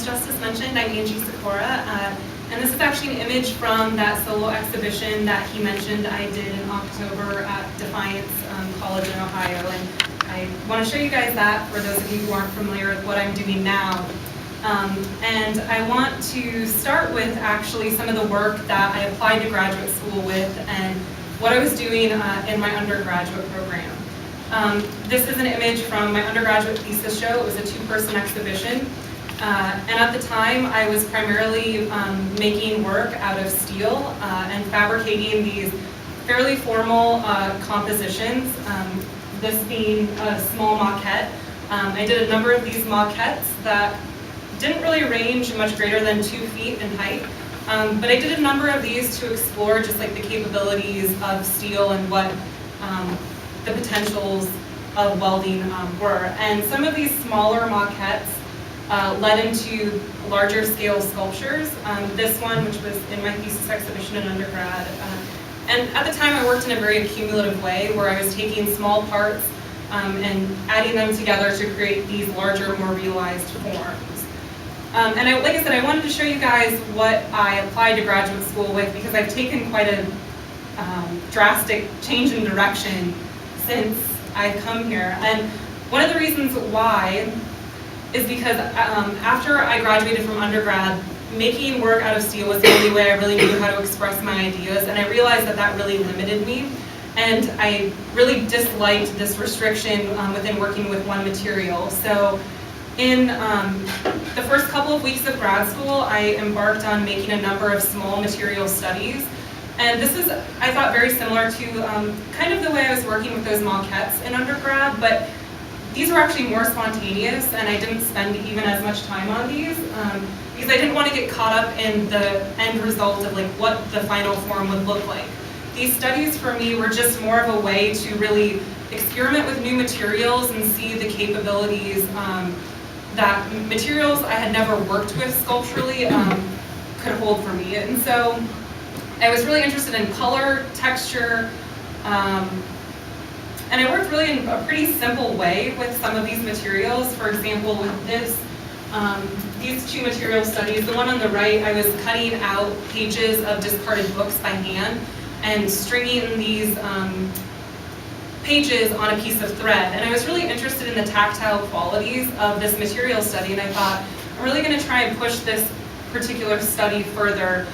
as Justice mentioned, I'm Seykora, and this is actually an image from that solo exhibition that he mentioned I did in October at Defiance College in Ohio. And I want to show you guys that for those of you who aren't familiar with what I'm doing now. And I want to start with actually some of the work that I applied to graduate school with and what I was doing in my undergraduate program. This is an image from my undergraduate thesis show. It was a two-person exhibition. And at the time, I was primarily making work out of steel and fabricating these fairly formal compositions, this being a small maquette. I did a number of these maquettes that didn't really range much greater than 2 feet in height, but I did a number of these to explore just like the capabilities of steel and what the potentials of welding were. And some of these smaller maquettes led into larger scale sculptures. This one, which was in my thesis exhibition in undergrad. And at the time I worked in a very accumulative way where I was taking small parts and adding them together to create these larger, more realized forms. And like I said, I wanted to show you guys what I applied to graduate school with because I've taken quite a drastic change in direction since I've come here. And one of the reasons why is because after I graduated from undergrad, making work out of steel was the only way I really knew how to express my ideas, and I realized that that really limited me. And I really disliked this restriction within working with one material. So in the first couple of weeks of grad school, I embarked on making a number of small material studies. And this is, I thought, very similar to kind of the way I was working with those maquettes in undergrad, but these were actually more spontaneous, and I didn't spend even as much time on these because I didn't want to get caught up in the end result of like what the final form would look like. These studies for me were just more of a way to really experiment with new materials and see the capabilities that materials I had never worked with sculpturally could hold for me. And so I was really interested in color, texture, and I worked really in a pretty simple way with some of these materials. For example, with this, these two material studies, the one on the right, I was cutting out pages of discarded books by hand and stringing these pages on a piece of thread. And I was really interested in the tactile qualities of this material study, and I thought, I'm really going to try and push this particular study further,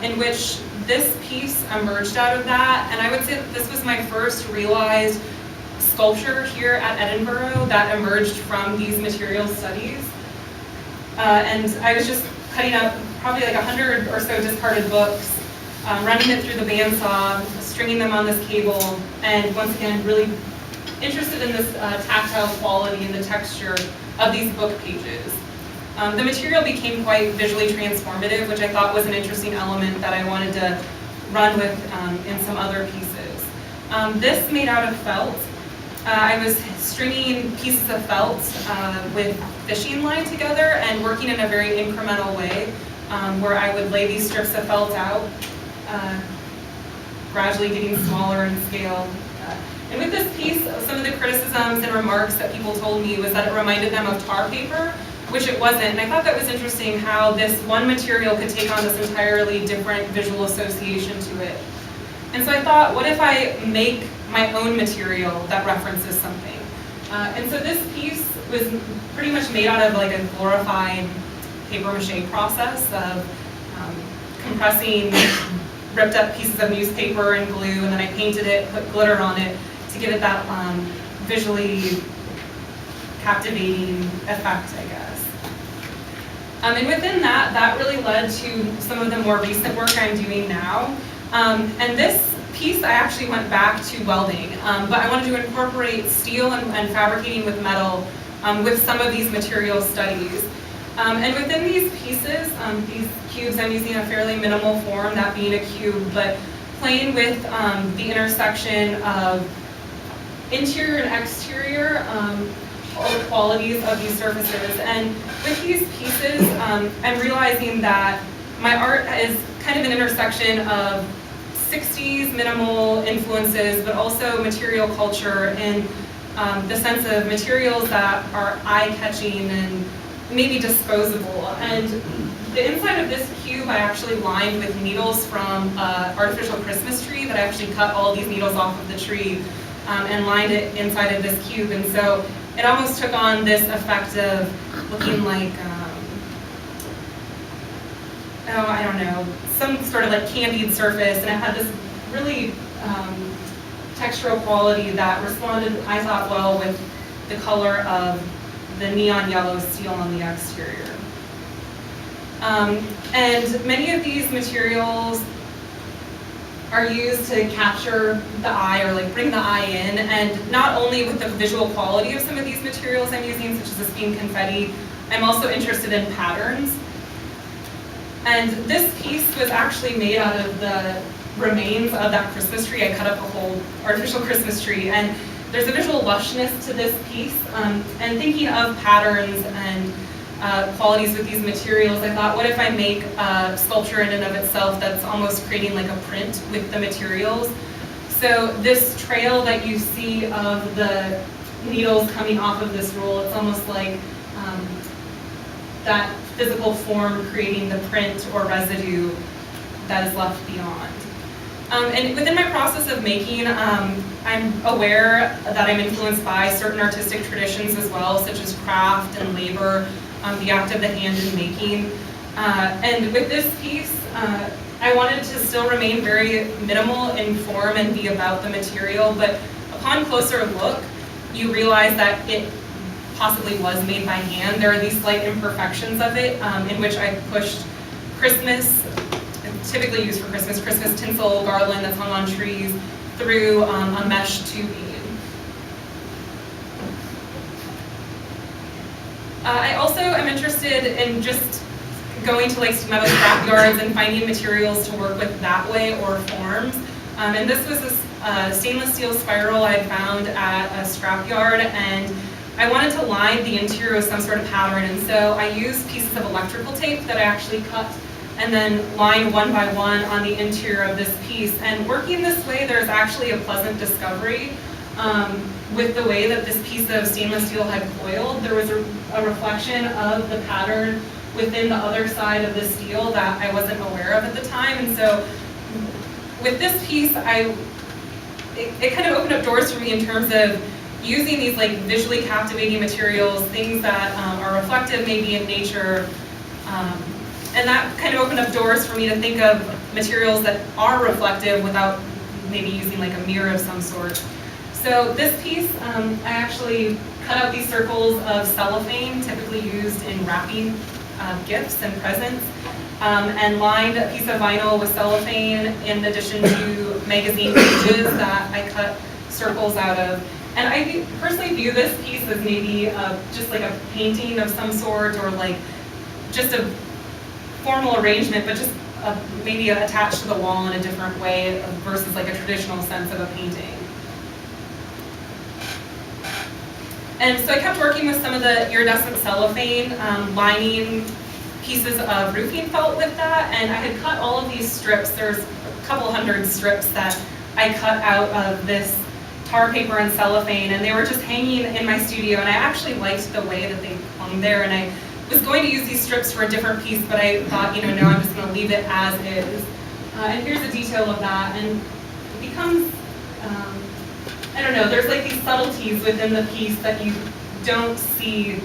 in which this piece emerged out of that. And I would say that this was my first realized sculpture here at Edinburgh that emerged from these material studies. And I was just cutting up probably like 100 or so discarded books, running it through the bandsaw, stringing them on this cable, and once again, really interested in this tactile quality and the texture of these book pages. The material became quite visually transformative, which I thought was an interesting element that I wanted to run with in some other pieces. This made out of felt. I was stringing pieces of felt with fishing line together and working in a very incremental way where I would lay these strips of felt out, gradually getting smaller in scale. And with this piece, some of the criticisms and remarks that people told me was that it reminded them of tar paper, which it wasn't. And I thought that was interesting how this one material could take on this entirely different visual association to it. And so I thought, what if I make my own material that references something? And so this piece was pretty much made out of like a glorified paper mache process of compressing ripped up pieces of newspaper and glue, and then I painted it, put glitter on it to give it that visually captivating effect, I guess. And within that, that really led to some of the more recent work I'm doing now. And this piece, I actually went back to welding, but I wanted to incorporate steel and fabricating with metal with some of these material studies. And within these pieces, these cubes, I'm using a fairly minimal form, that being a cube, but playing with the intersection of interior and exterior qualities of these surfaces. And with these pieces, I'm realizing that my art is kind of an intersection of 60s minimal influences, but also material culture in the sense of materials that are eye-catching and maybe disposable. And the inside of this cube I actually lined with needles from an artificial Christmas tree that I actually cut all these needles off of the tree and lined it inside of this cube. And so it almost took on this effect of looking like, oh, I don't know, some sort of like candied surface, and it had this really textural quality that responded, I thought, well with the color of the neon yellow steel on the exterior. And many of these materials are used to capture the eye or like bring the eye in, and not only with the visual quality of some of these materials I'm using, such as this beam confetti, I'm also interested in patterns. And this piece was actually made out of the remains of that Christmas tree. I cut up a whole artificial Christmas tree, and there's a visual lushness to this piece. And thinking of patterns and qualities with these materials, I thought, what if I make a sculpture in and of itself that's almost creating like a print with the materials? So this trail that you see of the needles coming off of this roll, it's almost like that physical form creating the print or residue that is left beyond. And within my process of making, I'm aware that I'm influenced by certain artistic traditions as well, such as craft and labor, the act of the hand in making. And with this piece, I wanted to still remain very minimal in form and be about the material, but upon closer look, you realize that it possibly was made by hand. There are these slight imperfections of it in which I pushed Christmas, typically used for Christmas tinsel garland that's hung on trees, through a mesh tubing. I also am interested in just going to like metal scrap yards and finding materials to work with that way or forms. And this was a stainless steel spiral I found at a scrap yard, and I wanted to line the interior with some sort of pattern, and so I used pieces of electrical tape that I actually cut and then lined one by one on the interior of this piece. And working this way, there's actually a pleasant discovery with the way that this piece of stainless steel had coiled. There was a reflection of the pattern within the other side of the steel that I wasn't aware of at the time. And so with this piece, it kind of opened up doors for me in terms of using these like visually captivating materials, things that are reflective maybe in nature, and that kind of opened up doors for me to think of materials that are reflective without maybe using like a mirror of some sort. So this piece, I actually cut out these circles of cellophane, typically used in wrapping gifts and presents, and lined a piece of vinyl with cellophane in addition to magazine pages that I cut circles out of. And I personally view this piece as maybe just like a painting of some sort, or like just a formal arrangement, but just maybe attached to the wall in a different way versus like a traditional sense of a painting. And so I kept working with some of the iridescent cellophane, lining pieces of roofing felt with that, and I had cut all of these strips. There's a couple hundred strips that I cut out of this tar paper and cellophane, and they were just hanging in my studio, and I actually liked the way that they hung there, and I was going to use these strips for a different piece, but I thought, no, I'm just going to leave it as is. And here's a detail of that, and it becomes, I don't know, there's like these subtleties within the piece that you don't see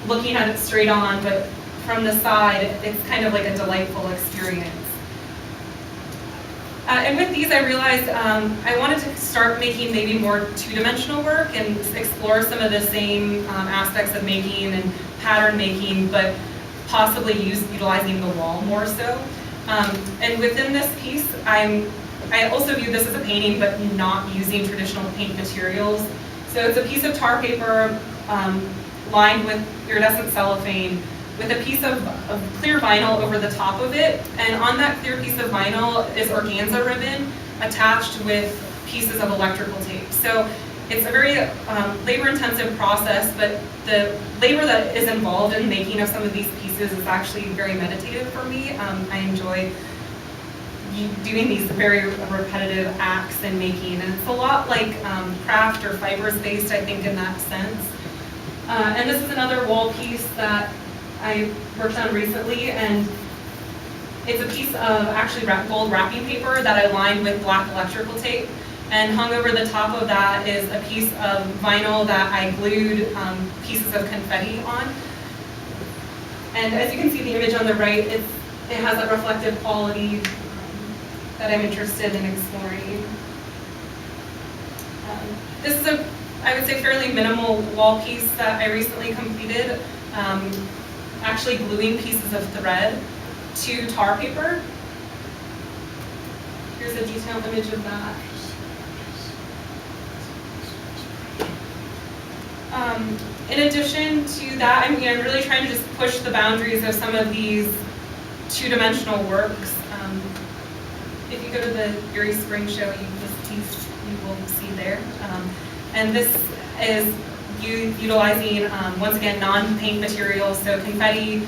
looking at it straight on, but from the side, it's kind of like a delightful experience. And with these, I realized I wanted to start making maybe more two-dimensional work and explore some of the same aspects of making and pattern making, but possibly utilizing the wall more so. And within this piece, I also view this as a painting, but not using traditional paint materials. So it's a piece of tar paper lined with iridescent cellophane, with a piece of clear vinyl over the top of it, and on that clear piece of vinyl is organza ribbon attached with pieces of electrical tape. So it's a very labor-intensive process, but the labor that is involved in making of some of these pieces is actually very meditative for me. I enjoy doing these very repetitive acts in making, and it's a lot like craft or fibers-based, I think, in that sense. And this is another wall piece that I worked on recently, and it's a piece of actually gold wrapping paper that I lined with black electrical tape, and hung over the top of that is a piece of vinyl that I glued pieces of confetti on. And as you can see the image on the right, it has that reflective quality that I'm interested in exploring. This is a, I would say, fairly minimal wall piece that I recently completed, actually gluing pieces of thread to tar paper. Here's a detailed image of that. In addition to that, I'm really trying to just push the boundaries of some of these two-dimensional works. If you go to the Erie Spring Show, this piece you will see there. And this is utilizing, once again, non-paint materials, so confetti,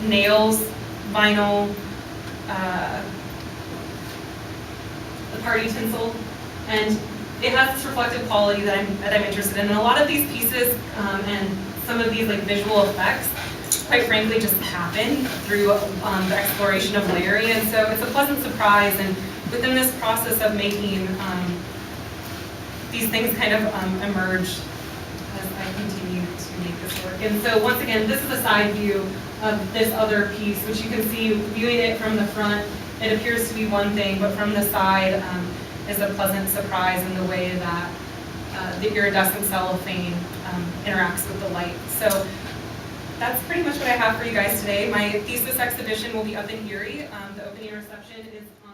nails, vinyl, the party tinsel, and it has this reflective quality that I'm interested in. And a lot of these pieces and some of these like visual effects, quite frankly, just happen through the exploration of layering, and so it's a pleasant surprise. And within this process of making, these things kind of emerge as I continue to make this work. And so once again, this is a side view of this other piece, which you can see viewing it from the front, it appears to be one thing, but from the side is a pleasant surprise in the way that the iridescent cellophane interacts with the light. So that's pretty much what I have for you guys today. My thesis exhibition will be up in Erie. The opening reception is on